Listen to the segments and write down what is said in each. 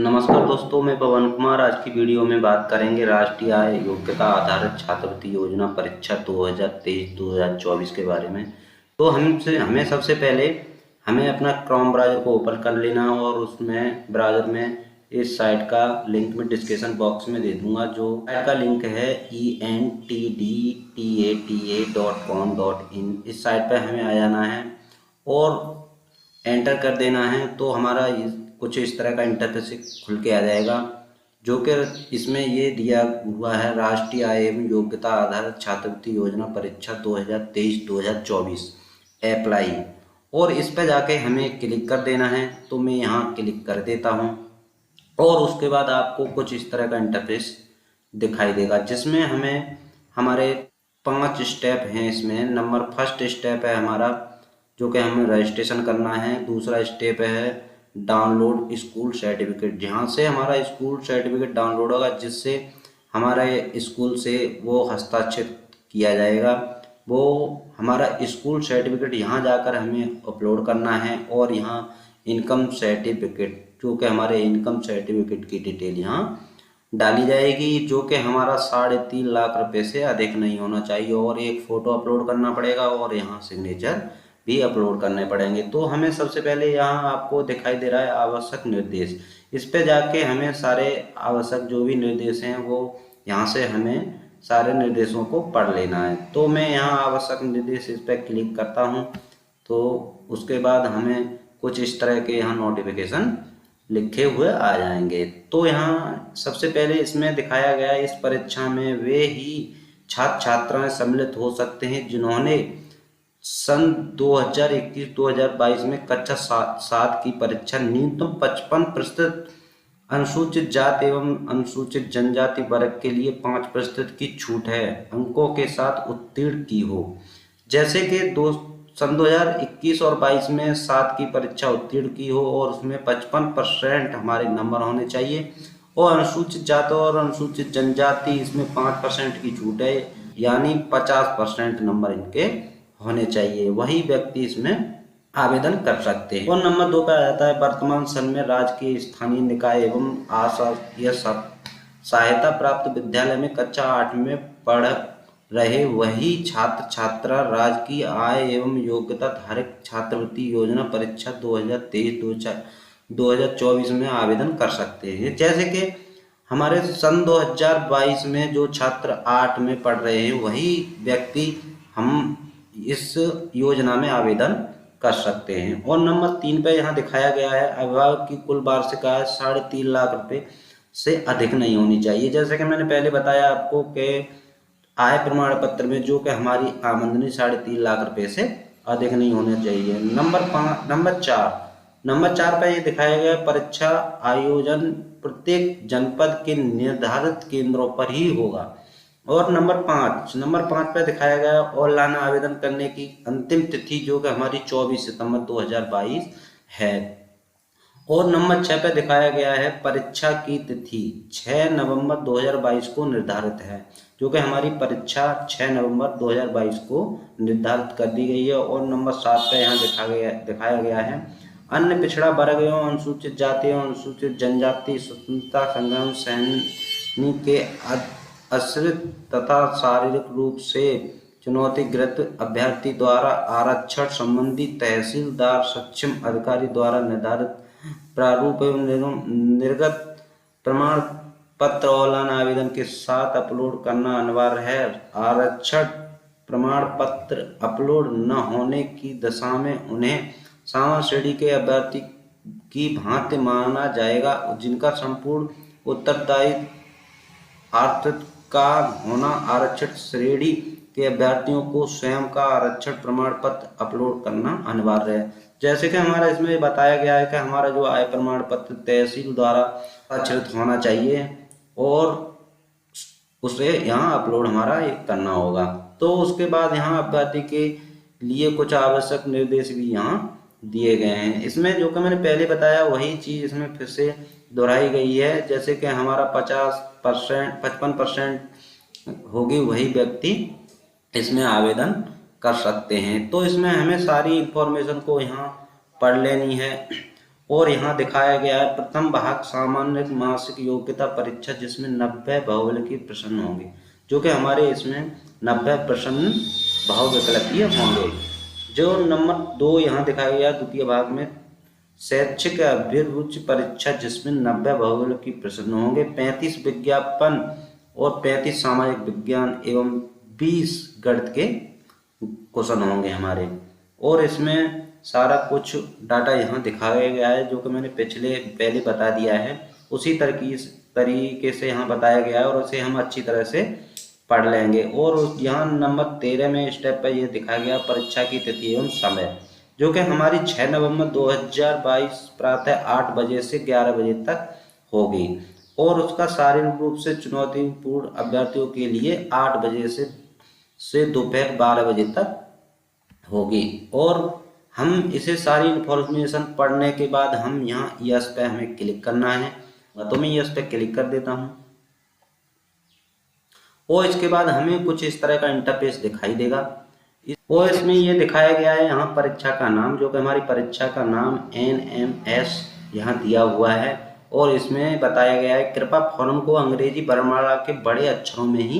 नमस्कार दोस्तों, मैं पवन कुमार। आज की वीडियो में बात करेंगे राष्ट्रीय आय योग्यता आधारित छात्रवृत्ति योजना परीक्षा 2023-2024 के बारे में। तो हमें सबसे पहले हमें अपना क्रोम ब्राउज़र को ओपन कर लेना है और उसमें ब्राउज़र में इस साइट का लिंक मैं डिस्क्रिप्शन बॉक्स में दे दूंगा। जो साइट का लिंक है entdta.com.in। इस साइट पर हमें आ जाना है और एंटर कर देना है तो हमारा कुछ इस तरह का इंटरफेस खुल के आ जाएगा, जो कि इसमें ये दिया हुआ है राष्ट्रीय आय एवं योग्यता आधारित छात्रवृत्ति योजना परीक्षा 2023-2024 अप्लाई। और इस पर जाके हमें क्लिक कर देना है। तो मैं यहाँ क्लिक कर देता हूँ और उसके बाद आपको कुछ इस तरह का इंटरफेस दिखाई देगा, जिसमें हमें हमारे 5 स्टेप हैं। इसमें फर्स्ट स्टेप है हमारा, जो कि हमें रजिस्ट्रेशन करना है। दूसरा स्टेप है डाउनलोड स्कूल सर्टिफिकेट, जहाँ से हमारा स्कूल सर्टिफिकेट डाउनलोड होगा, जिससे हमारे स्कूल से वो हस्ताक्षर किया जाएगा। वो हमारा स्कूल सर्टिफिकेट यहाँ जाकर हमें अपलोड करना है और यहाँ इनकम सर्टिफिकेट, जो कि हमारे इनकम सर्टिफिकेट की डिटेल यहाँ डाली जाएगी, जो कि हमारा 3.5 लाख रुपए से अधिक नहीं होना चाहिए। और एक फ़ोटो अपलोड करना पड़ेगा और यहाँ सिग्नेचर भी अपलोड करने पड़ेंगे। तो हमें सबसे पहले यहाँ आपको दिखाई दे रहा है आवश्यक निर्देश। इस पे जाके हमें सारे आवश्यक जो भी निर्देश हैं वो यहाँ से हमें सारे निर्देशों को पढ़ लेना है। तो मैं यहाँ आवश्यक निर्देश इस पर क्लिक करता हूँ। तो उसके बाद हमें कुछ इस तरह के यहाँ नोटिफिकेशन लिखे हुए आ जाएंगे। तो यहाँ सबसे पहले इसमें दिखाया गया है, इस परीक्षा में वे ही छात्र छात्राएं सम्मिलित हो सकते हैं जिन्होंने सन 2021-2022 में कक्षा 7 की परीक्षा न्यूनतम 55% अनुसूचित जाति एवं अनुसूचित जनजाति वर्ग के लिए 5% की छूट है अंकों के साथ उत्तीर्ण की हो। जैसे कि सन 2021 और 22 में 7 की परीक्षा उत्तीर्ण की हो और उसमें 55% हमारे नंबर होने चाहिए। और अनुसूचित जाति और अनुसूचित जनजाति, इसमें 5% की छूट है, यानी 50% नंबर इनके होने चाहिए। वही व्यक्ति इसमें आवेदन कर सकते हैं। और नंबर 2 पे आ जाता है, वर्तमान समय में राज्य के स्थानीय निकाय एवं आशाकीय सहायता प्राप्त विद्यालय में कक्षा 8 में पढ़ रहे वही छात्र छात्रा राज्य की आय एवं योग्यता धारक छात्रवृत्ति योजना परीक्षा 2023-2024 में आवेदन कर सकते हैं। जैसे कि हमारे सन 2022 में जो छात्र 8 में पढ़ रहे हैं वही व्यक्ति हम इस योजना में आवेदन कर सकते हैं। और नंबर 3 पे यहाँ दिखाया गया है, अभिभावक की कुल वार्षिक आय 3.5 लाख रुपए से अधिक नहीं होनी चाहिए। जैसे कि मैंने पहले बताया आपको कि आय प्रमाण पत्र में जो कि हमारी आमदनी 3.5 लाख रुपए से अधिक नहीं होना चाहिए। नंबर 4 पे ये दिखाया गया, परीक्षा आयोजन प्रत्येक जनपद के निर्धारित केंद्रों पर ही होगा। और नंबर 5 पे दिखाया गया ऑनलाइन आवेदन करने की अंतिम तिथि, जो कि हमारी 24 सितंबर 2022 है। और नंबर 6 पे दिखाया गया है परीक्षा की तिथि 6 नवंबर 2022 को निर्धारित है, जो कि हमारी परीक्षा 6 नवंबर 2022 को निर्धारित कर दी गई है। और नंबर 7 पे यहाँ दिखाया गया है, अन्य पिछड़ा वर्ग एवं अनुसूचित जाति एवं अनुसूचित जनजाति स्वतंत्रता संग्राम सैनिक के आश्रित तथा शारीरिक रूप से चुनौतीग्रस्त अभ्यर्थी द्वारा आरक्षण संबंधी तहसीलदार सक्षम अधिकारी द्वारा निर्धारित प्रारूप एवं निर्गत प्रमाण पत्र ऑनलाइन आवेदन के साथ अपलोड करना अनिवार्य है। आरक्षण प्रमाण पत्र अपलोड न होने की दशा में उन्हें सामान्य श्रेणी के अभ्यर्थी की भांति माना जाएगा, जिनका संपूर्ण उत्तरदायित्व आर्थिक का होना। आरक्षित श्रेणी के अभ्यर्थियों को स्वयं का आरक्षण प्रमाण पत्र अपलोड करना अनिवार्य है। जैसे कि हमारा इसमें बताया गया है कि हमारा जो आय प्रमाण पत्र तहसील द्वारा स्वाक्षरित होना चाहिए और उसे यहाँ अपलोड हमारा करना होगा। तो उसके बाद यहाँ अभ्यर्थी के लिए कुछ आवश्यक निर्देश भी यहाँ दिए गए हैं। इसमें जो कि मैंने पहले बताया वही चीज़ इसमें फिर से दोहराई गई है। जैसे कि हमारा 55% होगी वही व्यक्ति इसमें आवेदन कर सकते हैं। तो इसमें हमें सारी इंफॉर्मेशन को यहाँ पढ़ लेनी है और यहाँ दिखाया गया है प्रथम भाग सामान्य मासिक योग्यता परीक्षा, जिसमें 90 बहुविकल्पीय प्रश्न होंगे, जो कि हमारे इसमें 90 प्रश्न बहुविकल्पीय होंगे। जो नंबर 2 यहाँ दिखाया गया द्वितीय भाग में शैक्षिक अभिरुचि परीक्षा, जिसमें 90 भूगोल की प्रश्न होंगे, 35 विज्ञापन और 35 सामाजिक विज्ञान एवं 20 गणित के क्वेश्चन होंगे हमारे। और इसमें सारा कुछ डाटा यहाँ दिखाया गया है, जो कि मैंने पहले बता दिया है। उसी तरीके से यहाँ बताया गया है और उसे हम अच्छी तरह से पढ़ लेंगे। और यहाँ नंबर 13 में स्टेप पर यह दिखाया गया परीक्षा की तिथि एवं समय, जो कि हमारी 6 नवंबर 2022 प्रातः 8 बजे से 11 बजे तक होगी। और उसका शारीरिक रूप से चुनौतीपूर्ण अभ्यर्थियों के लिए 8 बजे से दोपहर 12 बजे तक होगी। और हम इसे सारी इन्फॉर्मेशन पढ़ने के बाद हम यहाँ यस पे हमें क्लिक करना है, तो मैं यस पे क्लिक कर देता हूँ। और इसके बाद हमें कुछ इस तरह का इंटरफेस दिखाई देगा। और इसमें ये दिखाया गया है यहाँ परीक्षा का नाम, जो कि हमारी परीक्षा का नाम NMS यहाँ दिया हुआ है। और इसमें बताया गया है कृपया फॉर्म को अंग्रेजी वर्णमाला के बड़े अक्षरों में ही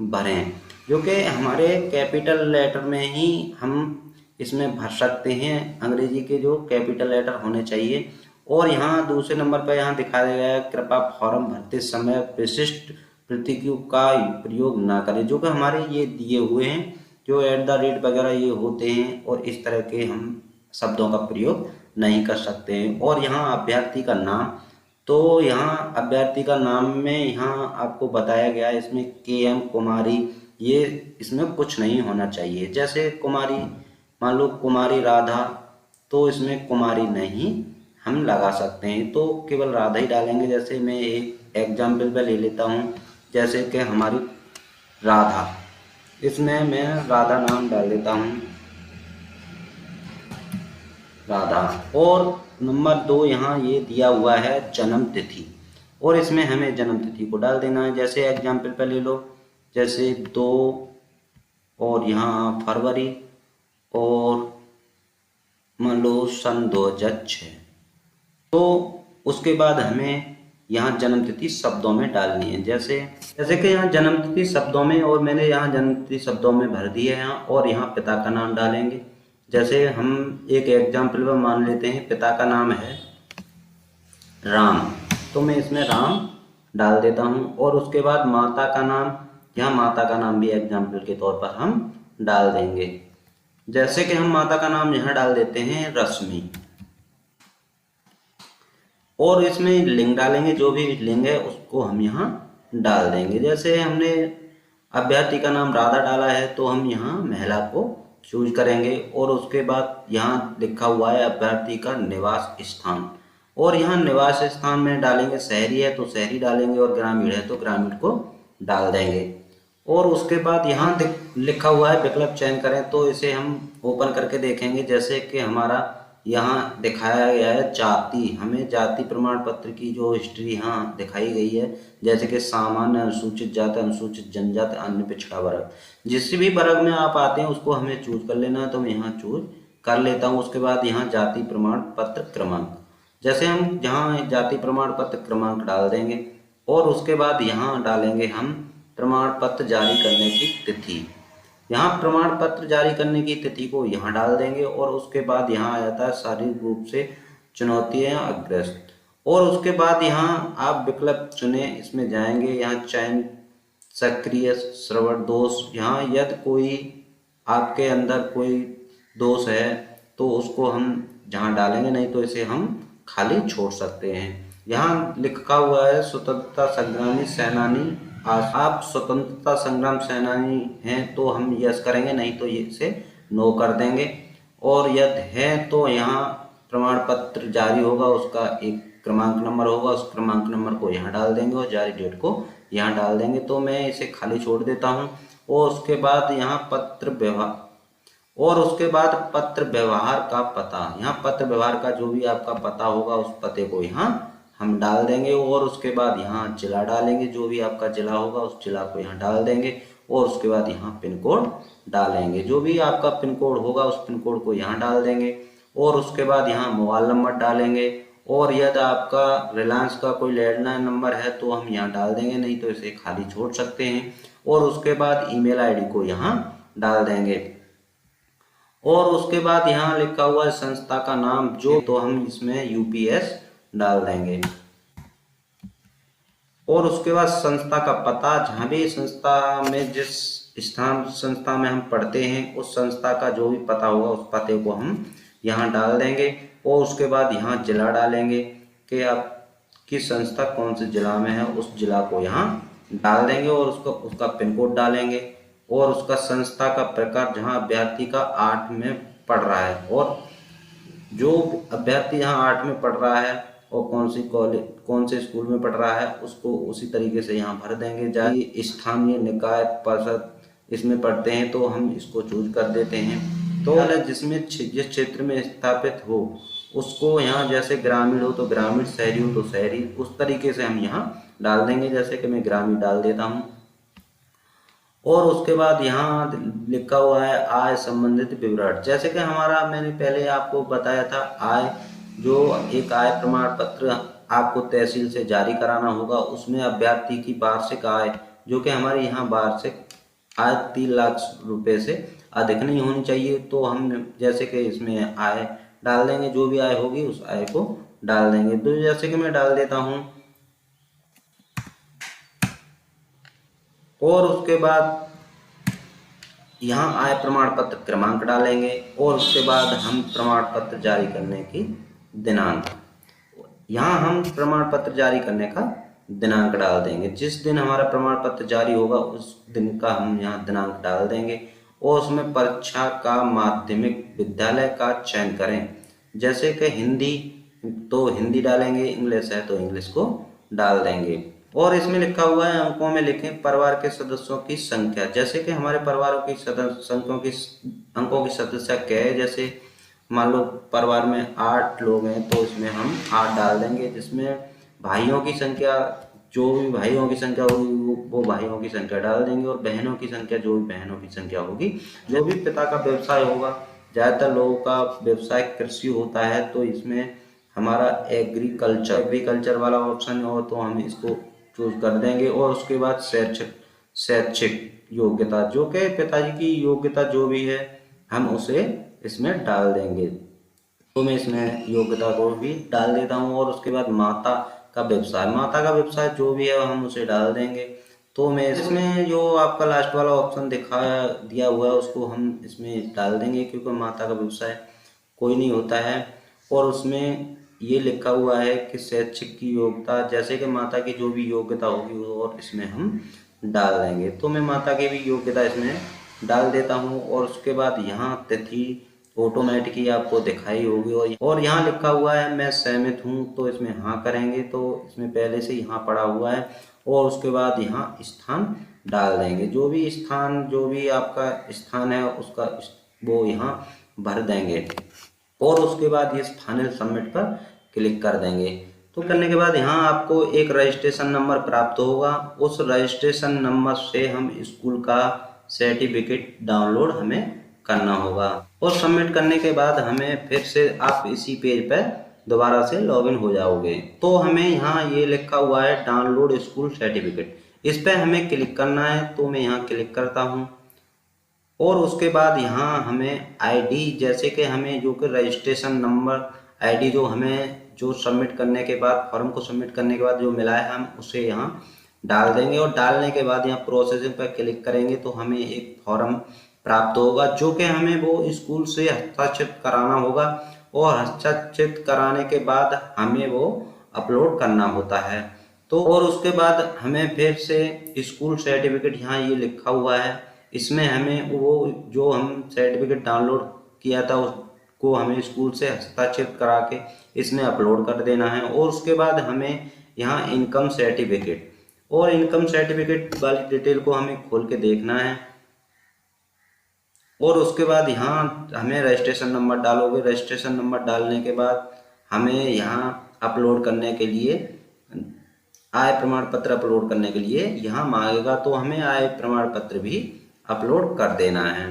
भरें, जो कि हमारे कैपिटल लेटर में ही हम इसमें भर सकते हैं। अंग्रेजी के जो कैपिटल लेटर होने चाहिए। और यहाँ दूसरे नंबर पर यहाँ दिखाया गया है कृपया फॉर्म भरते समय विशिष्ट प्रतीकों का प्रयोग ना करें, जो कि हमारे ये दिए हुए हैं, जो @ वगैरह ये होते हैं, और इस तरह के हम शब्दों का प्रयोग नहीं कर सकते हैं। और यहाँ अभ्यर्थी का नाम, तो यहाँ अभ्यर्थी का नाम में यहाँ आपको बताया गया है इसमें KM कुमारी, ये इसमें कुछ नहीं होना चाहिए। जैसे कुमारी, मान लो कुमारी राधा, तो इसमें कुमारी नहीं हम लगा सकते हैं, तो केवल राधा ही डालेंगे। जैसे मैं एक एग्जाम्पल पे ले लेता हूँ, जैसे कि हमारी राधा, इसमें मैं राधा नाम डाल देता हूँ, राधा। और नंबर 2 यहाँ ये दिया हुआ है जन्म तिथि, और इसमें हमें जन्म तिथि को डाल देना है। जैसे एग्जाम्पल पे ले लो, जैसे 2 और यहाँ फरवरी, और मान लो सन 2006। तो उसके बाद हमें यहाँ जन्म तिथि शब्दों में डालनी है। जैसे कि यहाँ जन्म तिथि शब्दों में, और मैंने यहाँ जन्म तिथि शब्दों में भर दी है यहाँ। और यहाँ पिता का नाम डालेंगे। जैसे हम एक एग्जाम्पल में मान लेते हैं पिता का नाम है राम, तो मैं इसमें राम डाल देता हूँ। और उसके बाद माता का नाम, यहाँ माता का नाम भी एग्जाम्पल के तौर पर हम डाल देंगे। जैसे कि हम माता का नाम यहाँ डाल देते हैं रश्मि। और इसमें लिंग डालेंगे, जो भी लिंग है उसको हम यहाँ डाल देंगे। जैसे हमने अभ्यर्थी का नाम राधा डाला है, तो हम यहाँ महिला को चूज करेंगे। और उसके बाद यहाँ लिखा हुआ है अभ्यर्थी का निवास स्थान, और यहाँ निवास स्थान में डालेंगे शहरी है तो शहरी डालेंगे, और ग्रामीण है तो ग्रामीण को डाल देंगे। और उसके बाद यहाँ लिखा हुआ है विकल्प चयन करें, तो इसे हम ओपन करके देखेंगे। जैसे कि हमारा यहाँ दिखाया गया है जाति, हमें जाति प्रमाण पत्र की जो हिस्ट्री यहाँ दिखाई गई है, जैसे कि सामान्य, अनुसूचित जाति, अनुसूचित जनजाति, अन्य पिछड़ा वर्ग। जिस भी वर्ग में आप आते हैं उसको हमें चूज कर लेना है, तो मैं यहाँ चूज कर लेता हूँ। उसके बाद यहाँ जाति प्रमाण पत्र क्रमांक, जैसे हम यहाँ जाति प्रमाण पत्र क्रमांक डाल देंगे। और उसके बाद यहाँ डालेंगे हम प्रमाण पत्र जारी करने की तिथि, यहाँ प्रमाण पत्र जारी करने की तिथि को यहाँ डाल देंगे। और उसके बाद यहाँ आ जाता है शारीरिक रूप से चुनौतियाँ अग्रस्त। और उसके बाद यहाँ आप विकल्प चुने, इसमें जाएंगे, यहाँ चयन सक्रिय श्रवण दोष, यहाँ यदि कोई आपके अंदर कोई दोष है तो उसको हम जहाँ डालेंगे, नहीं तो इसे हम खाली छोड़ सकते हैं। यहाँ लिखा हुआ है स्वतंत्रता संग्रामी सेनानी, आप स्वतंत्रता संग्राम सेनानी हैं तो हम यस करेंगे, नहीं तो इसे नो कर देंगे। और यदि है तो यहाँ प्रमाण पत्र जारी होगा, उसका एक क्रमांक नंबर होगा, उस क्रमांक नंबर को यहाँ डाल देंगे और जारी डेट को यहाँ डाल देंगे। तो मैं इसे खाली छोड़ देता हूँ। और उसके बाद यहाँ पत्र व्यवहार, और उसके बाद पत्र व्यवहार का पता, यहाँ पत्र व्यवहार का जो भी आपका पता होगा उस पते को यहाँ हम डाल देंगे। और उसके बाद यहाँ जिला डालेंगे, जो भी आपका जिला होगा उस जिला को यहाँ डाल देंगे। और उसके बाद यहाँ पिन कोड डालेंगे, जो भी आपका पिन कोड होगा उस पिन कोड को यहाँ डाल देंगे। और उसके बाद यहाँ मोबाइल नंबर डालेंगे। और यदि आपका रिलायंस का कोई लैंडलाइन नंबर है तो हम यहाँ डाल देंगे, नहीं तो इसे खाली छोड़ सकते हैं। और उसके बाद ईमेल आईडी को यहाँ डाल देंगे। और उसके बाद यहाँ लिखा हुआ है संस्था का नाम, जो तो हम इसमें यूपीएस डाल देंगे। और उसके बाद संस्था का पता, जहाँ भी संस्था में जिस स्थान संस्था में हम पढ़ते हैं उस संस्था का जो भी पता होगा उस पते को हम यहाँ डाल देंगे। और उसके बाद यहाँ जिला डालेंगे कि आपकी संस्था कौन से जिला में है, उस जिला को यहाँ डाल देंगे। और उसका पिन कोड डालेंगे। और उसका संस्था का प्रकार, जहाँ अभ्यर्थी का 8 में पढ़ रहा है, और जो अभ्यर्थी यहाँ 8 में पढ़ रहा है और कौन से स्कूल में पढ़ रहा है उसको उसी तरीके से यहाँ भर देंगे। जहाँ स्थानीय निकाय परिषद इसमें पढ़ते हैं तो हम इसको चूज कर देते हैं। तो जिस क्षेत्र में स्थापित हो उसको यहाँ, जैसे ग्रामीण हो तो ग्रामीण, शहरी हो तो शहरी, उस तरीके से हम यहाँ डाल देंगे। जैसे कि मैं ग्रामीण डाल देता हूँ। और उसके बाद यहाँ लिखा हुआ है आय संबंधित विवरण। जैसे कि मैंने पहले आपको बताया था, जो एक आय प्रमाण पत्र आपको तहसील से जारी कराना होगा, उसमें अभ्यर्थी की वार्षिक आय, जो कि हमारे यहाँ वार्षिक आय 3 लाख रुपए से अधिक नहीं होनी चाहिए। तो हम जैसे कि इसमें आय डाल देंगे, जो भी आय होगी उस आय को डाल देंगे। तो जैसे कि मैं डाल देता हूँ। और उसके बाद यहाँ आय प्रमाण पत्र क्रमांक डालेंगे। और उसके बाद हम प्रमाण पत्र जारी करने की दिनांक, यहाँ हम प्रमाण पत्र जारी करने का दिनांक डाल देंगे। जिस दिन हमारा प्रमाण पत्र जारी होगा उस दिन का हम यहाँ दिनांक डाल देंगे। और उसमें परीक्षा का माध्यमिक विद्यालय का चयन करें। जैसे कि हिंदी तो हिंदी डालेंगे, इंग्लिश है तो इंग्लिश को डाल देंगे। और इसमें लिखा हुआ है अंकों में लिखें परिवार के सदस्यों की संख्या। जैसे कि हमारे परिवारों की अंकों की संख्या क्या है। जैसे मान लो परिवार में 8 लोग हैं तो इसमें हम 8 डाल देंगे। जिसमें भाइयों की संख्या, जो भी भाइयों की संख्या होगी वो भाइयों की संख्या डाल देंगे। और बहनों की संख्या, जो भी बहनों की संख्या होगी। जो भी पिता का व्यवसाय होगा, ज़्यादातर लोगों का व्यवसाय कृषि होता है, तो इसमें हमारा एग्रीकल्चर वाला ऑप्शन हो तो हम इसको चूज कर देंगे। और उसके बाद शैक्षिक योग्यता, जो कि पिताजी की योग्यता जो भी है हम उसे इसमें डाल देंगे। तो मैं इसमें योग्यता को भी डाल देता हूँ। और उसके बाद माता का व्यवसाय जो भी है हम उसे डाल देंगे। तो मैं इसमें जो आपका लास्ट वाला ऑप्शन दिया हुआ है उसको हम इसमें डाल देंगे, क्योंकि माता का व्यवसाय कोई नहीं होता है। और उसमें ये लिखा हुआ है कि शैक्षिक की योग्यता, जैसे कि माता की जो भी योग्यता होगी वो और इसमें हम डाल देंगे। तो मैं माता की भी योग्यता इसमें डाल देता हूँ। और उसके बाद यहाँ तिथि ऑटोमेटिक ही आपको दिखाई होगी। और यहाँ लिखा हुआ है मैं सहमत हूँ, तो इसमें हाँ करेंगे। तो इसमें पहले से यहाँ पड़ा हुआ है। और उसके बाद यहाँ स्थान डाल देंगे। जो भी आपका स्थान है उसका वो यहाँ भर देंगे। और उसके बाद ये फाइनल सबमिट पर क्लिक कर देंगे। तो करने के बाद यहाँ आपको एक रजिस्ट्रेशन नंबर प्राप्त होगा। उस रजिस्ट्रेशन नंबर से हम स्कूल का सर्टिफिकेट डाउनलोड हमें करना होगा। और सबमिट करने के बाद हमें फिर से आप इसी पेज पर दोबारा से लॉगिन हो जाओगे। तो हमें यहाँ ये लिखा हुआ है डाउनलोड स्कूल सर्टिफिकेट, इस पर हमें क्लिक करना है। तो मैं यहाँ क्लिक करता हूँ। और उसके बाद यहाँ हमें आईडी, जैसे कि हमें जो कि रजिस्ट्रेशन नंबर आईडी जो सबमिट करने के बाद, फॉर्म को सबमिट करने के बाद जो मिला है हम उसे यहाँ डाल देंगे। और डालने के बाद यहाँ प्रोसेसिंग पर क्लिक करेंगे तो हमें एक फॉर्म प्राप्त होगा, जो कि हमें वो स्कूल से हस्ताक्षरित कराना होगा। और हस्ताक्षरित कराने के बाद हमें वो अपलोड करना होता है। तो और उसके बाद हमें फिर से स्कूल सर्टिफिकेट, यहाँ ये लिखा हुआ है, इसमें हमें वो जो हम सर्टिफिकेट डाउनलोड किया था उसको हमें स्कूल से हस्ताक्षरित करा के इसमें अपलोड कर देना है। और उसके बाद हमें यहाँ इनकम सर्टिफिकेट वाली डिटेल को हमें खोल के देखना है। और उसके बाद यहाँ हमें रजिस्ट्रेशन नंबर डालोगे। रजिस्ट्रेशन नंबर डालने के बाद हमें यहाँ अपलोड करने के लिए, आय प्रमाण पत्र अपलोड करने के लिए यहाँ मांगेगा, तो हमें आय प्रमाण पत्र भी अपलोड कर देना है।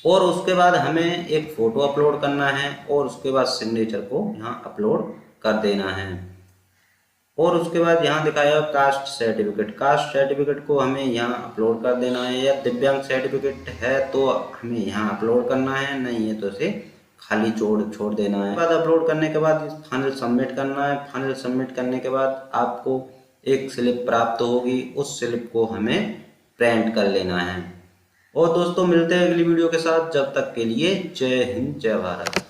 और उसके बाद हमें एक फ़ोटो अपलोड करना है और उसके बाद सिग्नेचर को यहाँ अपलोड कर देना है। और उसके बाद यहाँ दिखाया कास्ट सर्टिफिकेट, कास्ट सर्टिफिकेट को हमें यहाँ अपलोड कर देना है। या दिव्यांग सर्टिफिकेट है तो हमें यहाँ अपलोड करना है, नहीं है तो इसे खाली छोड़ देना है। बाद अपलोड करने के बाद फाइनल सबमिट करना है। फाइनल सबमिट करने के बाद आपको एक स्लिप प्राप्त होगी, उस स्लिप को हमें प्रिंट कर लेना है। और दोस्तों मिलते हैं अगली वीडियो के साथ, जब तक के लिए जय हिंद जय भारत।